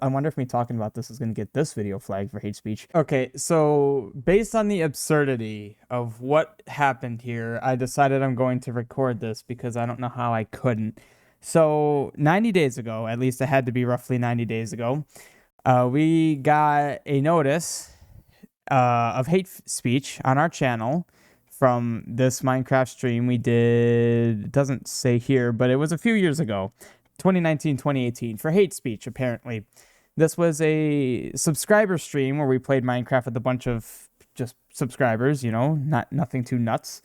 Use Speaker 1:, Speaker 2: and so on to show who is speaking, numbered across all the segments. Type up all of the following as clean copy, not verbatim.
Speaker 1: I wonder if me talking about this is going to get this video flagged for hate speech. Okay, so based on the absurdity of what happened here, I decided I'm going to record this because I don't know how I couldn't. So 90 days ago, at least it had to be roughly 90 days ago, we got a notice of hate speech on our channel from this Minecraft stream we did. It doesn't say here, but it was a few years ago, 2019, 2018, for hate speech, apparently. This was a subscriber stream where we played Minecraft with a bunch of just subscribers, you know, nothing too nuts.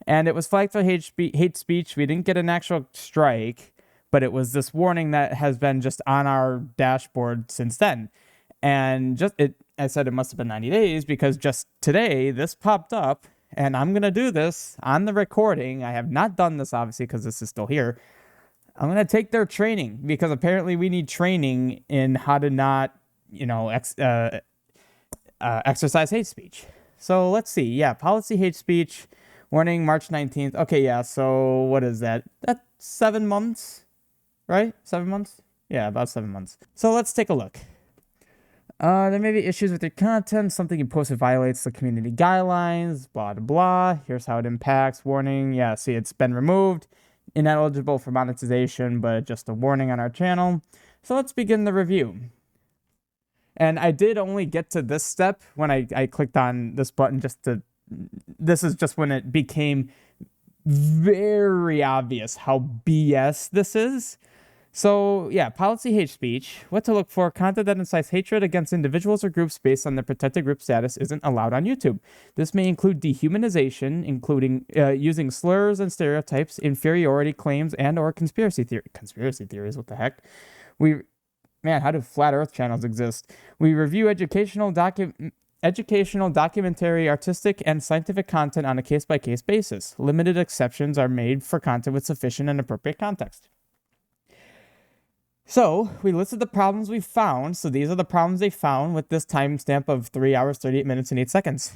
Speaker 1: And it was flagged for hate speech. We didn't get an actual strike, but it was this warning that has been just on our dashboard since then. And I said it must have been 90 days because just today this popped up, and I'm going to do this on the recording. I have not done this, obviously, because this is still here. I'm going to take their training because apparently we need training in how to not, you know, exercise hate speech. So let's see. Yeah, policy hate speech, warning March 19th. Okay, yeah, so what is that? That's 7 months, right? 7 months? Yeah, about 7 months. So let's take a look. There may be issues with your content. Something you posted violates the community guidelines, blah, blah, blah. Here's how it impacts. Warning. Yeah, see, it's been removed. Ineligible for monetization, but just a warning on our channel. So let's begin the review. And I did only get to this step when I clicked on this button this is just when it became very obvious how BS this is. So, yeah, policy hate speech. What to look for. Content that incites hatred against individuals or groups based on their protected group status isn't allowed on YouTube. This may include dehumanization, including using slurs and stereotypes, inferiority claims, and or conspiracy theories. What the heck? Man, how do flat earth channels exist? We review educational, documentary, artistic, and scientific content on a case-by-case basis. Limited exceptions are made for content with sufficient and appropriate context. So, we listed the problems we found. So, these are the problems they found with this timestamp of 3 hours, 38 minutes, and 8 seconds.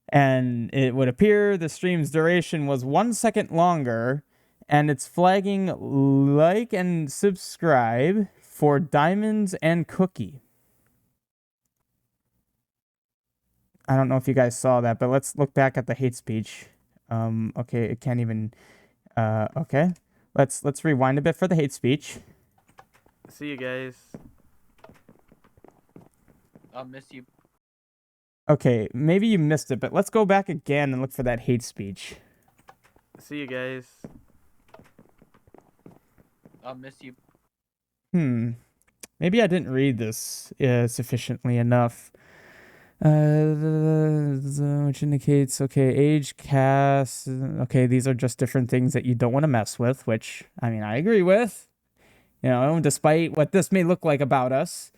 Speaker 1: And it would appear the stream's duration was 1 second longer, and it's flagging like and subscribe for Diamonds and Cookie. I don't know if you guys saw that, but let's look back at the hate speech. Okay, it can't even... okay. Let's rewind a bit for the hate speech. See you guys.
Speaker 2: I'll miss you.
Speaker 1: Okay, maybe you missed it, but let's go back again and look for that hate speech. See you guys.
Speaker 2: I'll miss you.
Speaker 1: Maybe I didn't read this sufficiently enough. Which indicates, okay, age, cast, okay, these are just different things that you don't want to mess with, which, I mean, I agree with, you know, despite what this may look like about us.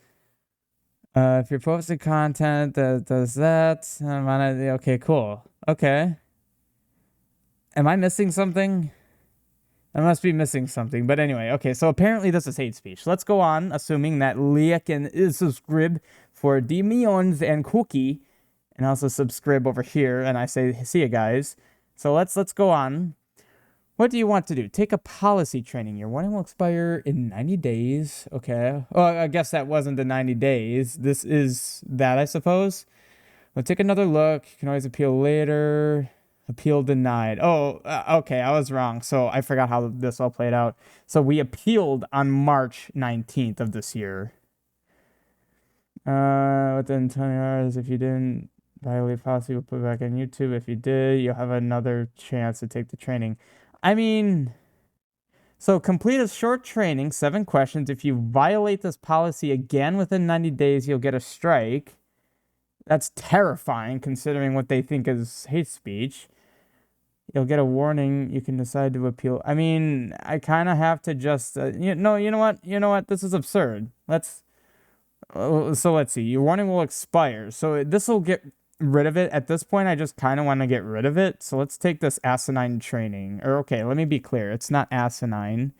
Speaker 1: If you're posting content that does that, okay, cool. Okay. Am I missing something? I must be missing something, but anyway, okay, so apparently this is hate speech. Let's go on, assuming that Leah can subscribe for Diamonds and Cookie, and also subscribe over here, and I say, see you guys. So let's go on. What do you want to do? Take a policy training. Your warning will expire in 90 days. Okay. Well, I guess that wasn't the 90 days. This is that, I suppose. We'll take another look. You can always appeal later. Appeal denied. Oh, okay, I was wrong. So I forgot how this all played out. So we appealed on March 19th of this year. Within 20 hours, if you didn't violate policy, we'll put it back on YouTube. If you did, you'll have another chance to take the training. I mean, so complete a short training, 7 questions. If you violate this policy again within 90 days, you'll get a strike. That's terrifying considering what they think is hate speech. You'll get a warning. You can decide to appeal. I mean, I kind of have to just, you know what? This is absurd. So let's see. Your warning will expire. So this will get rid of it. At this point, I just kind of want to get rid of it. So let's take this asinine training. Or, okay, let me be clear. It's not asinine.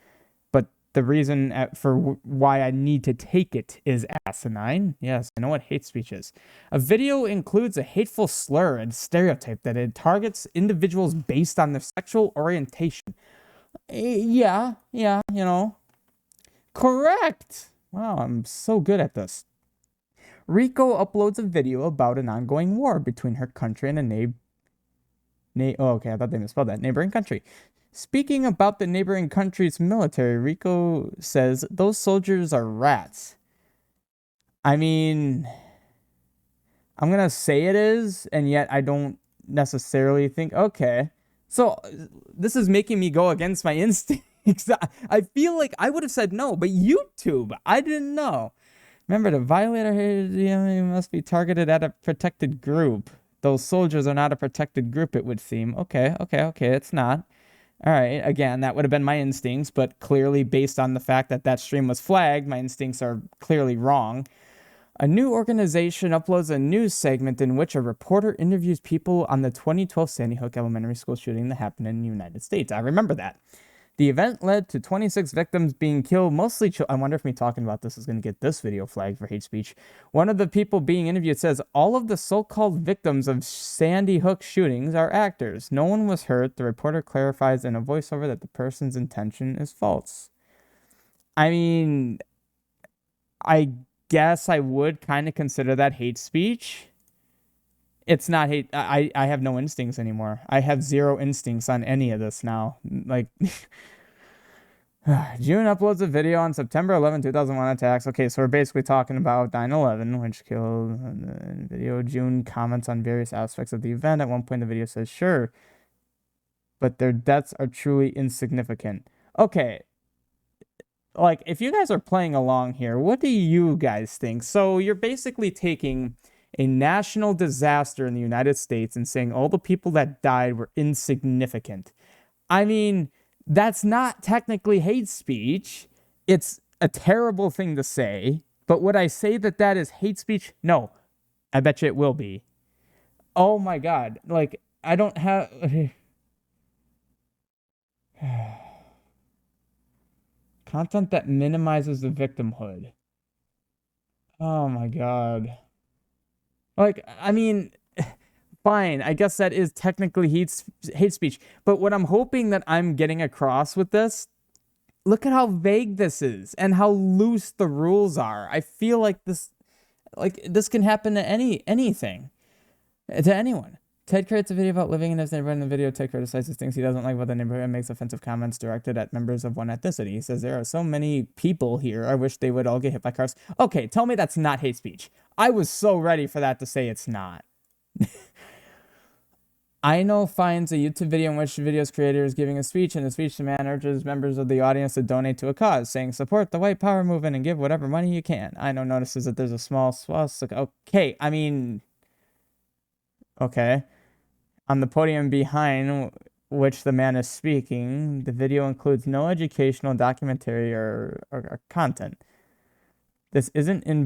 Speaker 1: But the reason for why I need to take it is asinine. Yes, I know what hate speech is. A video includes a hateful slur and stereotype that it targets individuals based on their sexual orientation. Yeah, you know. Correct. Wow, I'm so good at this. Rico uploads a video about an ongoing war between her country and a oh, okay, I thought they misspelled that. Neighboring country. Speaking about the neighboring country's military, Rico says those soldiers are rats. I mean, I'm gonna say it is, and yet I don't necessarily think, okay. So this is making me go against my instincts. I feel like I would have said no, but YouTube, I didn't know. Remember, the violator here must be targeted at a protected group. Those soldiers are not a protected group, it would seem. Okay, it's not. All right, again, that would have been my instincts, but clearly, based on the fact that that stream was flagged, my instincts are clearly wrong. A new organization uploads a news segment in which a reporter interviews people on the 2012 Sandy Hook Elementary School shooting that happened in the United States. I remember that. The event led to 26 victims being killed, mostly children. I wonder if me talking about this is going to get this video flagged for hate speech. One of the people being interviewed says all of the so-called victims of Sandy Hook shootings are actors. No one was hurt. The reporter clarifies in a voiceover that the person's intention is false. I mean, I guess I would kind of consider that hate speech. It's not hate. I have no instincts anymore. I have zero instincts on any of this now. Like, June uploads a video on September 11, 2001 attacks. Okay, so we're basically talking about 9/11, which killed. In video, June comments on various aspects of the event. At one point, the video says, sure, but their deaths are truly insignificant. Okay, like, if you guys are playing along here, what do you guys think? So you're basically taking a national disaster in the United States and saying all the people that died were insignificant. I mean, that's not technically hate speech. It's a terrible thing to say. But would I say that that is hate speech? No. I bet you it will be. Oh my God. Like, I don't have. Content that minimizes the victimhood. Oh my God. Like, I mean, fine. I guess that is technically hate speech. But what I'm hoping that I'm getting across with this, look at how vague this is and how loose the rules are. I feel like this can happen to anything, to anyone. Ted creates a video about living in his neighborhood. In the video, Ted criticizes things he doesn't like about the neighborhood and makes offensive comments directed at members of one ethnicity. He says, there are so many people here. I wish they would all get hit by cars. Okay, tell me that's not hate speech. I was so ready for that to say it's not. I know finds a YouTube video in which the video's creator is giving a speech. In the speech, the man urges members of the audience to donate to a cause, saying, support the white power movement and give whatever money you can. I know notices that there's a small swastika. Okay, I mean, okay. On the podium behind which the man is speaking, the video includes no educational, documentary, or content. This isn't a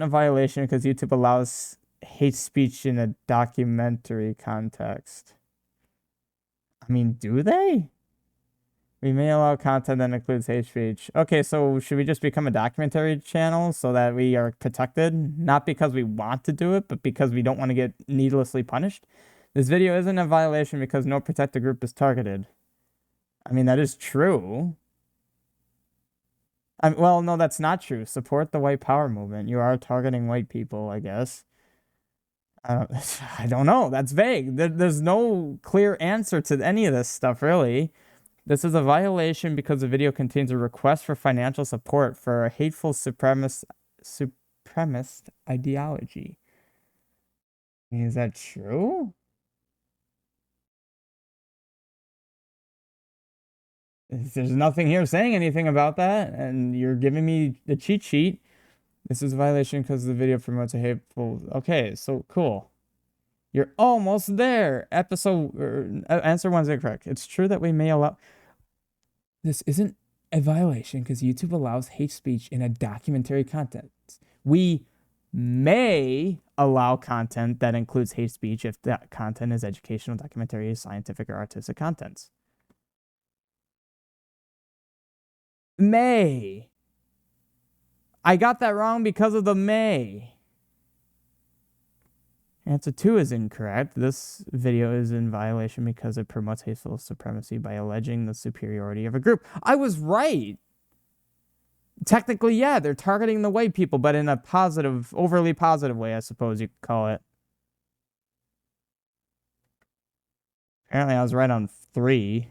Speaker 1: violation because YouTube allows hate speech in a documentary context. I mean, do they? We may allow content that includes hate speech. Okay, so should we just become a documentary channel so that we are protected? Not because we want to do it, but because we don't want to get needlessly punished? This video isn't a violation because no protected group is targeted. I mean, that is true. Well, no, that's not true. Support the white power movement. You are targeting white people, I guess. I don't know. That's vague. There's no clear answer to any of this stuff, really. This is a violation because the video contains a request for financial support for a hateful supremacist ideology. Is that true? There's nothing here saying anything about that, and you're giving me the cheat sheet. This is a violation because the video promotes a hateful. Okay, so cool. You're almost there. Answer one's incorrect. It's true that we may allow. This isn't a violation because YouTube allows hate speech in a documentary content. We may allow content that includes hate speech if that content is educational, documentary, scientific, or artistic contents. May. I got that wrong because of the may. Answer 2 is incorrect. This video is in violation because it promotes hateful supremacy by alleging the superiority of a group. I was right. Technically, yeah, they're targeting the white people, but in a positive, overly positive way, I suppose you could call it. Apparently, I was right on 3.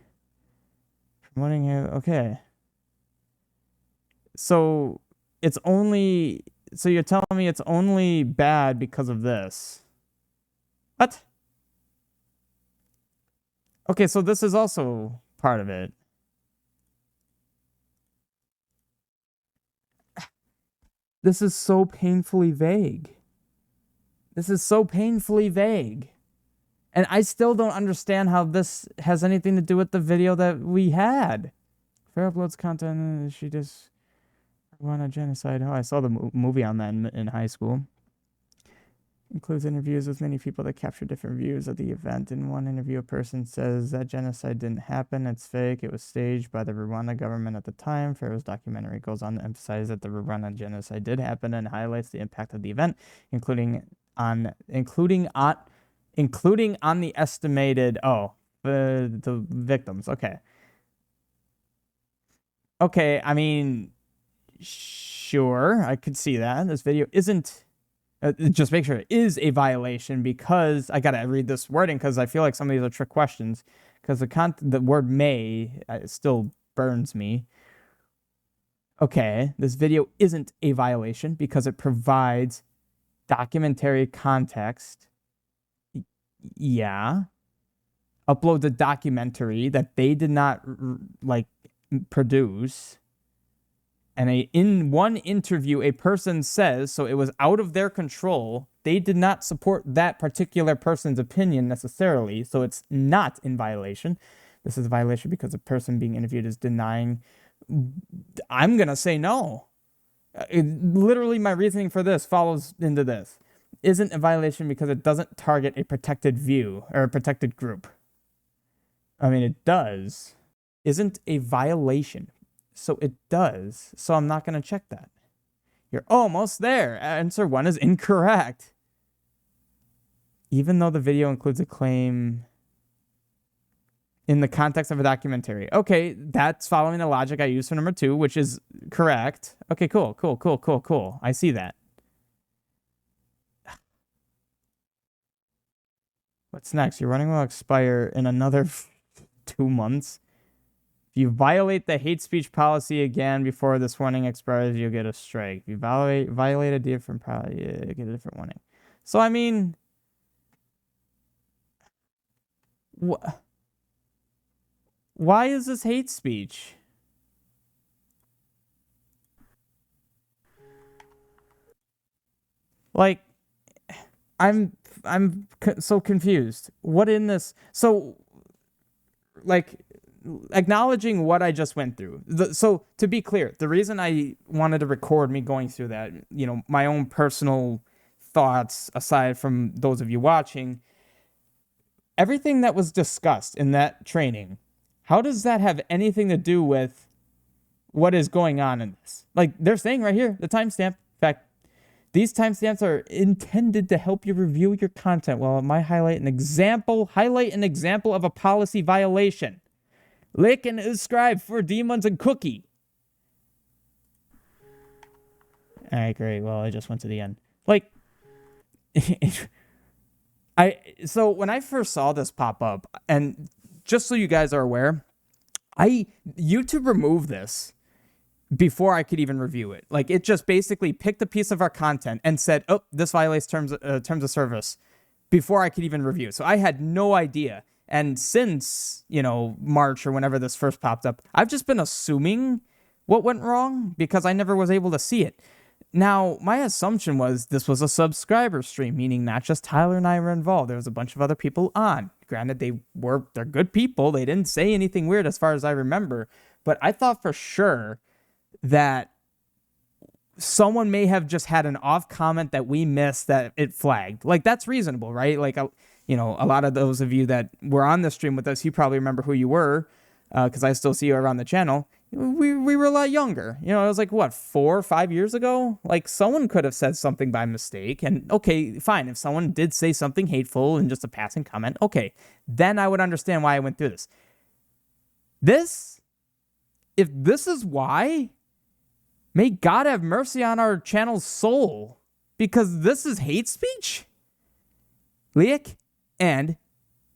Speaker 1: Promoting you. Okay. So it's only. So you're telling me it's only bad because of this? What? Okay, so this is also part of it. This is so painfully vague. This is so painfully vague. And I still don't understand how this has anything to do with the video that we had. Fair uploads content. She just won a genocide. Oh, I saw the movie on that in high school. Includes interviews with many people that capture different views of the event. In one interview, a person says that genocide didn't happen. It's fake. It was staged by the Rwanda government at the time. Pharaoh's documentary goes on to emphasize that the Rwanda genocide did happen and highlights the impact of the event, including on the estimated the victims. Okay, I mean, sure, I could see that. This video isn't just make sure it is a violation, because I gotta read this wording because I feel like some of these are trick questions, because the word may still burns me. Okay, this video isn't a violation because it provides documentary context. Yeah. Uploads a documentary that they did not like produce. And in one interview, a person says, so it was out of their control. They did not support that particular person's opinion necessarily, so it's not in violation. This is a violation because the person being interviewed is denying. I'm going to say no. Literally, my reasoning for this follows into this. Isn't a violation because it doesn't target a protected view or a protected group. I mean, it does. Isn't a violation. So it does. So I'm not going to check that. You're almost there. Answer 1 is incorrect. Even though the video includes a claim in the context of a documentary. Okay, that's following the logic I used for number 2, which is correct. Okay, cool. I see that. What's next? Your running will expire in another 2 months. If you violate the hate speech policy again before this warning expires, you'll get a strike. If you violate a different policy, you get a different warning. So, I mean, why is this hate speech? Like, I'm so confused. What in this? So, like, acknowledging what I just went through. So to be clear, the reason I wanted to record me going through that, my own personal thoughts aside from those of you watching, everything that was discussed in that training, how does that have anything to do with what is going on in this? Like, they're saying right here, the timestamp. In fact, these timestamps are intended to help you review your content. Well, it might highlight an example of a policy violation. Lick and subscribe for Demons and Cookie. All right, great. Well, I just went to the end. Like, so when I first saw this pop up, and just so you guys are aware, YouTube removed this before I could even review it. Like, it just basically picked a piece of our content and said, "Oh, this violates terms of service," before I could even review. So I had no idea. And since, March or whenever this first popped up, I've just been assuming what went wrong because I never was able to see it. Now, my assumption was this was a subscriber stream, meaning not just Tyler and I were involved. There was a bunch of other people on. Granted, they're good people. They didn't say anything weird as far as I remember. But I thought for sure that someone may have just had an off comment that we missed that it flagged. Like, that's reasonable, right? Like, a lot of those of you that were on the stream with us, you probably remember who you were, because I still see you around the channel. We were a lot younger. It was like, what, 4 or 5 years ago? Like, someone could have said something by mistake. And okay, fine. If someone did say something hateful in just a passing comment, okay, then I would understand why I went through this. If this is why, May God have mercy on our channel's soul, because this is hate speech. Liek and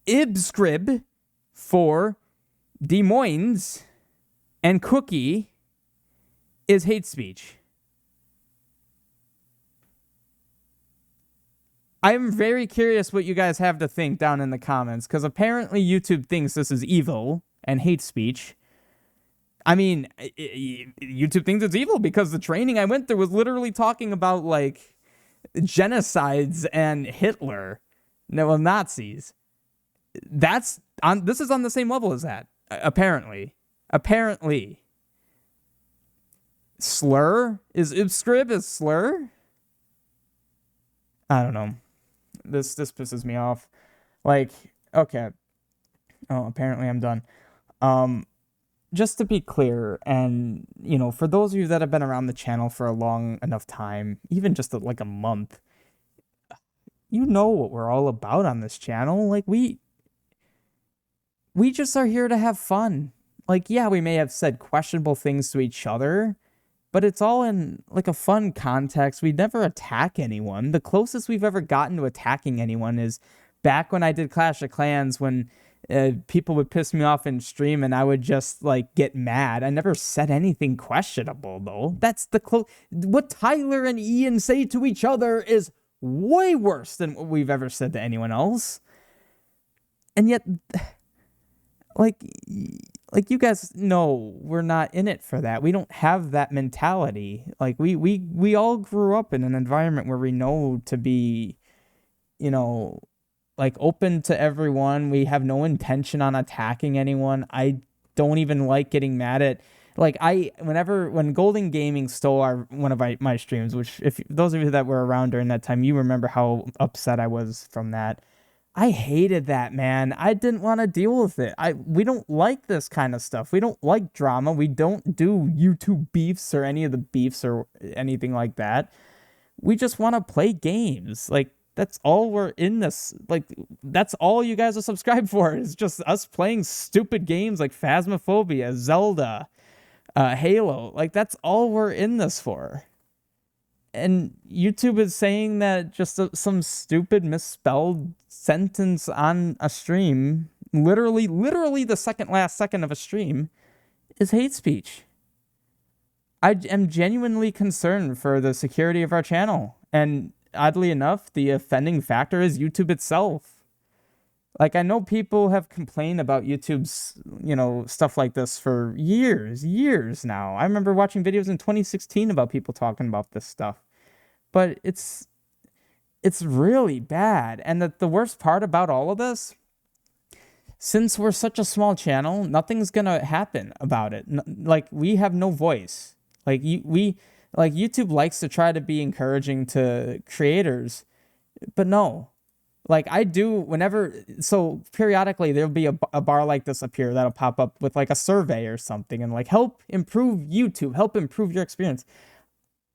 Speaker 1: Ibscrib for Des Moines and Cookie is hate speech. I'm very curious what you guys have to think down in the comments, because apparently YouTube thinks this is evil and hate speech. I mean, YouTube thinks it's evil because the training I went through was literally talking about, like, genocides and Hitler. No, well, Nazis. This is on the same level as that, apparently. Slur? Is Ibscrib is slur? I don't know. This pisses me off. Like, okay. Oh, apparently I'm done. Just to be clear, and, you know, for those of you that have been around the channel for a long enough time, even just like a month, you know what we're all about on this channel. Like, we just are here to have fun. Like, yeah, we may have said questionable things to each other, but it's all in, like, a fun context. We never attack anyone. The closest we've ever gotten to attacking anyone is back when I did Clash of Clans, when people would piss me off in stream and I would just, like, get mad. I never said anything questionable, though. That's the what Tyler and Ian say to each other is way worse than what we've ever said to anyone else. And yet, like you guys know, we're not in it for that. We don't have that mentality. Like, we all grew up in an environment where we know to be, you know, like, open to everyone. We have no intention on attacking anyone. I don't even like getting mad at, like, when Golden Gaming stole one of my streams, which, if those of you that were around during that time, you remember how upset I was from that. I hated that, man. I didn't want to deal with it. We don't like this kind of stuff. We don't like drama. We don't do YouTube beefs or any of the beefs or anything like that. We just want to play games. Like, that's all we're in this. Like, that's all you guys are subscribed for, is just us playing stupid games like Phasmophobia, Zelda, Halo. Like, that's all we're in this for. And YouTube is saying that just some stupid misspelled sentence on a stream, literally the last second of a stream, is hate speech. I am genuinely concerned for the security of our channel. And oddly enough, the offending factor is YouTube itself. Like, I know people have complained about YouTube's, you know, stuff like this for years now. I remember watching videos in 2016 about people talking about this stuff. But it's really bad. And the worst part about all of this, since we're such a small channel, nothing's gonna happen about it. Like, we have no voice. Like, YouTube likes to try to be encouraging to creators, but no. Like, I do whenever, so periodically there'll be a bar like this up here that'll pop up with, like, a survey or something, and, like, help improve YouTube, help improve your experience.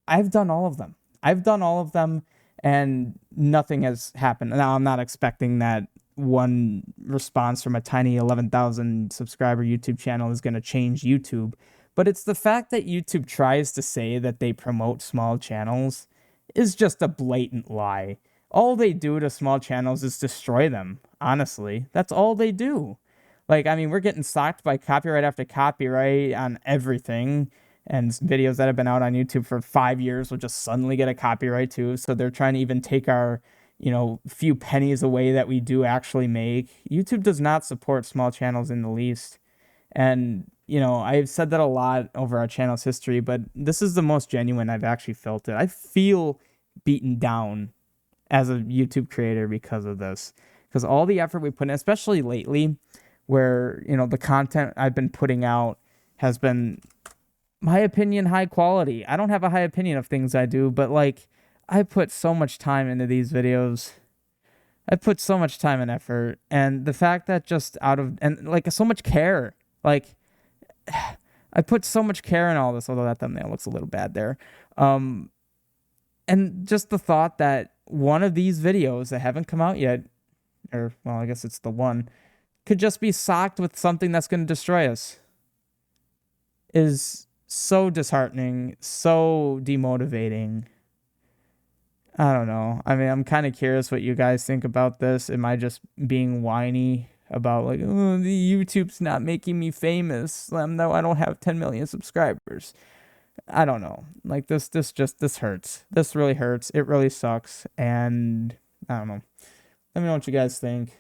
Speaker 1: I've done all of them, and nothing has happened. Now, I'm not expecting that one response from a tiny 11,000 subscriber YouTube channel is going to change YouTube, but it's the fact that YouTube tries to say that they promote small channels is just a blatant lie. All they do to small channels is destroy them, honestly. That's all they do. Like, I mean, we're getting socked by copyright after copyright on everything, and videos that have been out on YouTube for 5 years will just suddenly get a copyright too. So they're trying to even take our, you know, few pennies away that we do actually make. YouTube does not support small channels in the least. And, you know, I've said that a lot over our channel's history, but this is the most genuine I've actually felt it. I feel beaten down as a YouTube creator because of this. Because all the effort we put in, especially lately, where, you know, the content I've been putting out has been, my opinion, high quality. I don't have a high opinion of things I do, but, like, I put so much time into these videos. I put so much time and effort, and the fact that just like, so much care, like, I put so much care in all this, although that thumbnail looks a little bad there. And just the thought that one of these videos that haven't come out yet, or, well, I guess it's the one, could just be socked with something that's going to destroy us is so disheartening, so demotivating. I don't know. I mean, I'm kind of curious what you guys think about this. Am I just being whiny about like, oh, the YouTube's not making me famous? No, I don't have 10 million subscribers. I don't know. Like this hurts. This really hurts. It really sucks. And I don't know. Let me know what you guys think.